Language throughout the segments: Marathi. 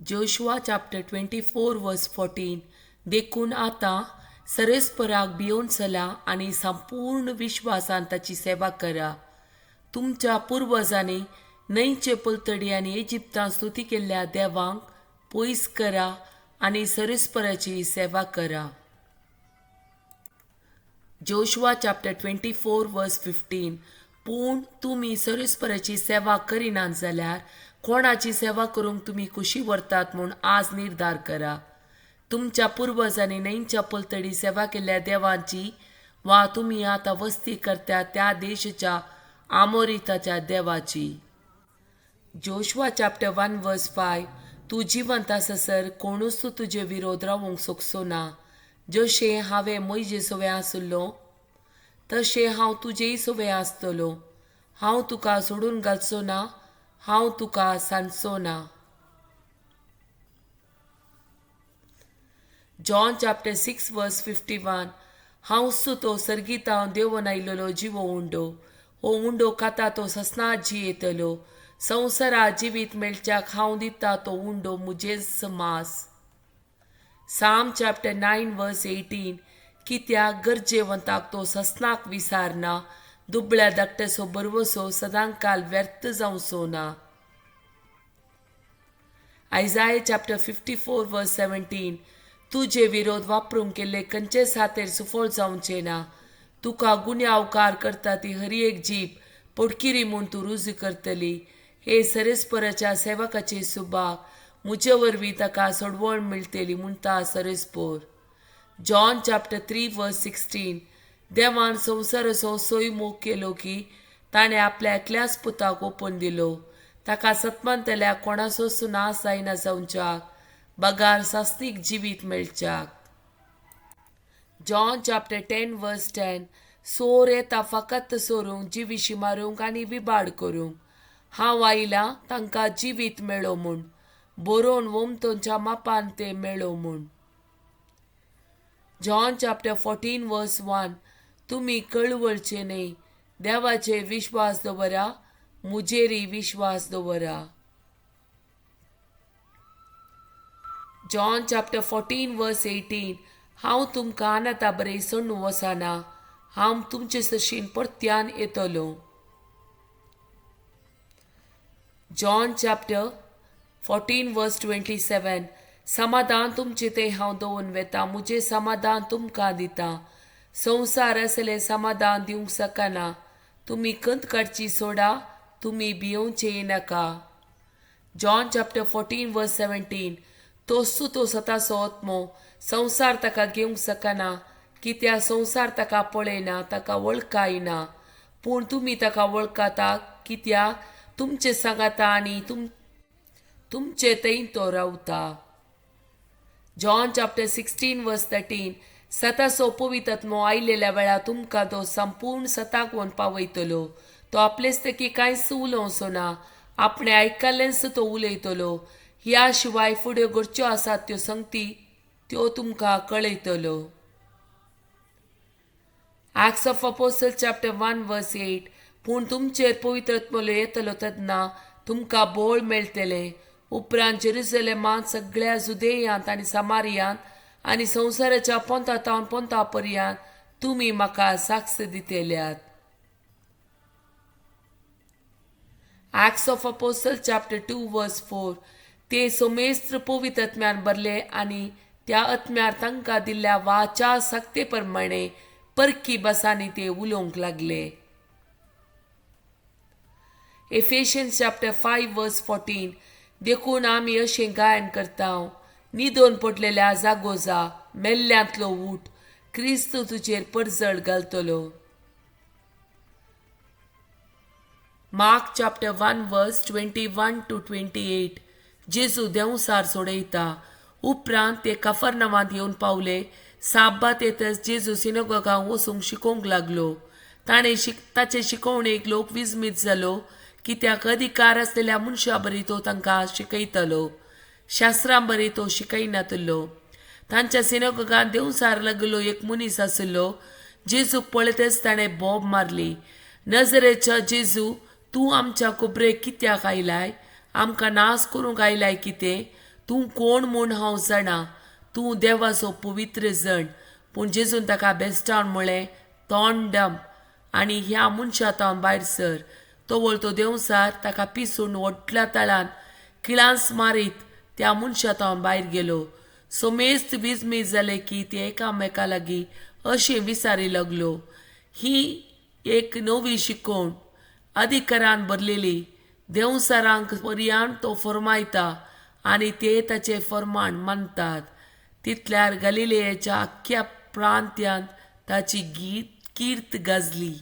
जोशुआ चॅप्टर 24 वर्स 14. देखून आता सरस्पराक भिवून चला आणि संपूर्ण विश्वासान ताची सेवा करा. तुमच्या पुर्वजांनी न्हंयचे पलतडी आणि इजिप्तांत स्तुती केल्ल्या देवांक पयस करा आणि सरस्पराची सेवा करा. जोशुआ चॅप्टर 24 वर्स 15. पूण तुमी सरस्पराची सेवा करिनात जाल्यार कोणाची सेवा करूंक तुमी कुशी व्हरतात म्हूण आज निर्धार करा. तुमच्या पुर्वजांनी न्हंयच्या पलतडी सेवा केल्ल्या देवांची वा तुमी आतां वस्ती करतात त्या देशाच्या आमोरिताच्या देवाची. जोशुआ चॅप्टर 1 वर्स 5. तूं जिवंत आससर कोणूच तुजे विरोध रावूंक सोंसो ना. जशें हांवें मोइजे सोवे आसलो तशें हांव तुजेय सोवे आसतलो. हांव तुका सोडून घालचो ना, हांव तुका सांडचो ना. जॉन चॅप्टर 6 वर्स 51. हांव सुतो सर्गीत हांव देंवन आयिल्लो जिवो उंडो. हो उंडो खाता तो ससनात जी येतलो. संवसारा जिवीत मेळच्याक हांव दिता तो उंडो मुजेच मास. साम चॅप्टर 9 वर्स 18. कित्याक गरजेवंताक तो ससनाक विसारना, दुबळ्या धाकटेसो बरवसो सदांकाल व्यर्थ जावचो ना. आयजाया चॅप्टर 54 वर्स 17. तुजे विरोध वापरूंक केल्ले खंयचेच हातेर सुफळ जावचे ना. तुका गुन्यांवकार करता ती हर एक जीब पडकिरी म्हूण तूं रुजू करतली. हे सरस्पराच्या सेवकाचे सुभाग म्हजे वरवीं ताका सोडवण मेळटली म्हणटा सरस्पोर. जॉन चॅप्टर 3 वर्स 16. देवान संवसाराचो सोय मोग केलो की ताणें आपल्या एकल्याच पुताक ओपून दिलो. ताका सतमंतल्या कोणाचो नाश जायना जावच्याक, बगार सासनीक जिवीत मेळच्याक. जॉन चॅप्टर 10 वर्स 10. सोर येता फकत सोरूंक, जिवीशी मारूंक आनी विबाड करूंक. हांव आयला तांकां जिवीत मेळो म्हूण, बरोवन वोमतोच्या मापान ते मेळो म्हूण. जॉन चॅप्टर 14 वर्स 1. तुमी कळवळचे न्हय, देवाचेर विश्वास दवरा, मुजेरी विश्वास दवरा. जॉन चॅप्टर 14 वर्स 18. हांव तुमकां आनाता बरें सोडून वचना, हांव तुमचे सशीन परत्यान येतलो. जॉन चॅप्टर 14 वर्स 27. समाधान तुमचे ते हांव दवरून वेता, मुझे समाधान तुमकां दिता. संवसार असले समाधान दिवंक शकना. तुमी खंत काडची सोडा, तुमी भियोवचे नाका. जॉन चॅप्टर 14 वर्स 17. तोच तो स्वताचो आत्मो संवसार ताका घेवंक शकना, कित्याक संवसार ताका पळयना, ताका वळखायना. पूण तुमी ताका वळखता, कित्याक तुमचे सांगाता आनी तुमचे थंय तो रावता. जॉन चॅप्टर 16 वर्स 13. सताचो पवित्र आत्मो आयलेल्या वेळार तुमकां तो संपूर्ण सताक व्हरून पावयतलो. तो आपलेच तेकी कांयच उलोवचो ना, आपणे आयकल्लेंच तो उलयतलो. ह्या शिवाय फुड्यो घडच्यो आसात त्यो संगती त्यो तुमकां कळयतलो. Acts of Apostles chapter 1 verse 8. पूण तुमचेर पवित्र आत्मो येतलो तेन्ना तुमकां बोळ मेळटले. उपरांत जेरुसलेमांत, सगळ्या जुदेयांत आनी समारियांत आनी संवसाराच्या पोंतातावन पोंता पर्यंत तुमी म्हाका साक्ष दितल्यात. Acts of Apostles chapter 2 verse 4. ते सोमेस्त्र पवित्र आत्म्यान भरले आनी त्या आत्म्यार तांकां दिल्ल्या वाच्या सक्ते प्रमाणे परकी बसांनी ते उलोवंक लागले. Ephesians chapter 5 verse 14. देखून आमी अशें गायन करता, न्हिदोन पडलेल्या जागोजा, मेल्ल्यांतलो ऊठ, क्रिस्त तुजेर परजड घालतलो. मार्क चॅप्टर 1 वर्स 21 to 28. जेजू देंवसार सोडयता. उपरांत ते कफरनावांत येवन पावले. साबात येतच जेजू सिनोगोगांत वचूंक शिकोवंक लागलो. ताचे शिकोवणेक लोक विस्मीत जालो, कित्याक अधिकार आसलेल्या मनशां बरी तो तांकां शिकयतलो, शास्त्रां बरी तो शिकयनातलो. तांच्या सिनोगोगांत देंवसार लागलो एक मनीस आसलो. जेजूक पळयतच ताणें बोब मारली. नजरेच्या जेजू, तूं आमच्या खोबरेक कित्याक आयलाय? आमकां नाश करूंक आयलाय कितें? तूं कोण म्हूण हांव जाणा, तूं देवाचो पवित्र जण. पूण जेजून ताका बेस्टावन म्हळें, तोंड डंप आनी ह्या मनशांतावन भायर सर. तो वळतो देंवसार ताका पिसून व्हडल्या तळान किळांस मारीत त्या मनशांतावन भायर गेलो. सो मेस्त विजमीत जाले की ती एकामेका लागीं अशें विचारी लागलो. ही एक नवी शिकवण अधिकारान भरलेली. देंवसारांक पर्यांत तो फर्मायता आनी ते ताचे फर्माण मानतात. तितल्यार गलिलेयाच्या आख्ख्या प्रांत्यांत ताची कीर्त गाजली.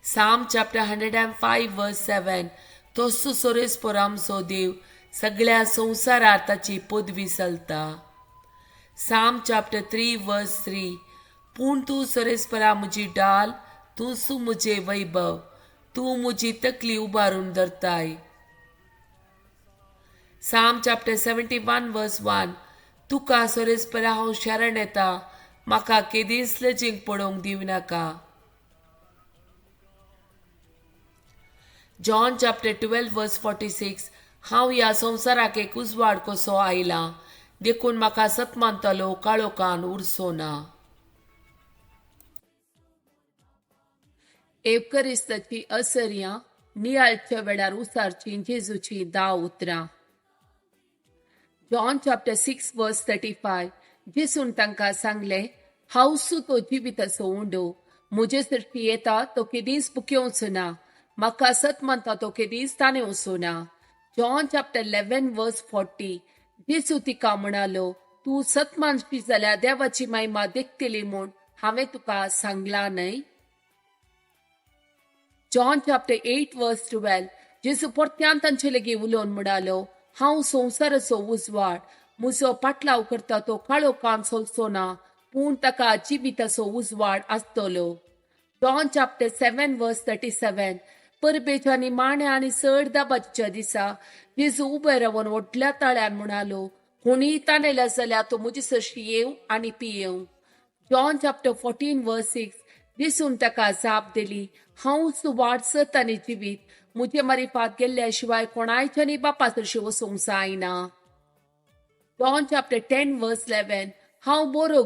Psalm chapter 105 verse 7. तोसू सोरेस्पोर आमचो देव सगळ्या संवसारार ताची पदवी चलता. Psalm chapter 3 verse 3. पूण तूं सोरेस्परा म्हजी डाल, तूं म्हजे वैभव, तूं म्हजी तकली उबारून धरताय. Psalm chapter 71 verse 1. तुका सोरेस्परा हांव शरण येता, म्हाका केदींच लजींक पडोवंक दिवनाका. John chapter 12 verse 46. हांव ह्या संवसाराक एक उजवाड कसो आयलां, देखून म्हाका सतमानतलो काळोखान उरसो ना. एवकरिस्ताची असर्या नियाळच्या वेळार उसारची जेजूची 10 उतरां. John chapter 6 verse 35. जेसून तांकां सांगलें, हांवसू तो जिविताचो उंडो. म्हजे सर्ती येता तो केदींच बुकेवचो ना, म्हाका सत म्हणटा तो केदींच ताणें वचो ना. John chapter 11 verse 40. जेसू तिका म्हणालो, तूं सत मानशी जाल्यार देवाची महिमा देखतली म्हूण हांवें तुका सांगलां न्हय. John chapter 8 verse 12. जेसू परत्यान तांचे लेगीत उलोवन म्हणालो, हांव संवसाराचो उजवाड. म्हजो पाटलाव करता तो काळोखान चलचो ना, पूण ताका जिविताचो उजवाड आसतलो. John chapter 7 verse 37. परबेच्या निमाण्या आनी चड दाबाच्या दिसा जेजू उबे रावन व्हडल्या ताळ्यान म्हणालो, कोणीय ताणेला जाल्यार तो म्हजे सरशी येवं आनी पियेवं. John chapter 14 verse 6. जेसून ताका जाप दिली, हांव सुवाड सत आनी जिवीत. म्हजे मारिफात गेल्ल्या शिवाय कोणायच्यानी बापा सरशी वचोंक जायना. John chapter 10 verse 11. हांव बरो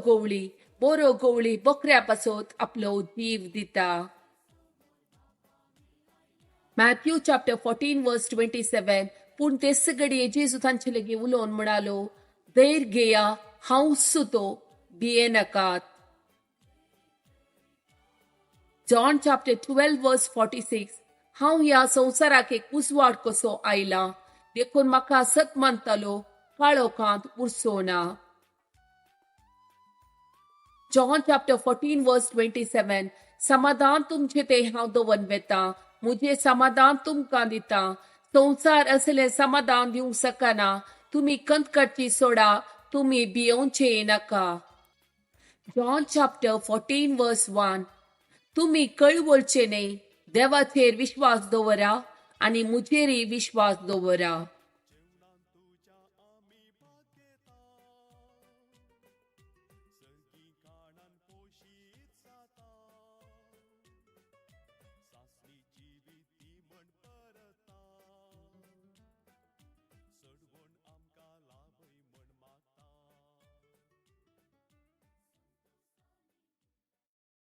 गवळी बकऱ्या पासत आपलो जीव दिता. Matthew chapter 14 verse 27. पूण तेच घडये जेजू तांचे लेगीत उलोवन म्हणालो, धैर्य घेया, हांवसू तो, भिये नाकात. John chapter 12 verse 46. हांव ह्या संवसाराक एक उजवाड कसो आयलां, देखून म्हाका सत मानतलो काळोखांत उरसो ना. John chapter 14 verse 27. समाधान तुमचे ते हांव दवन वेता, म्हजें समाधान तुमकां दिता. संवसार असलें समाधान दिवंक शकना. तुमी कंत करची सोडा, तुमी भियोवचे नाका. John chapter 14 verse 1. तुमी कळवळचे न्हय, देवाचेर विश्वास दवरा आनी मुजेरय विश्वास दवरा.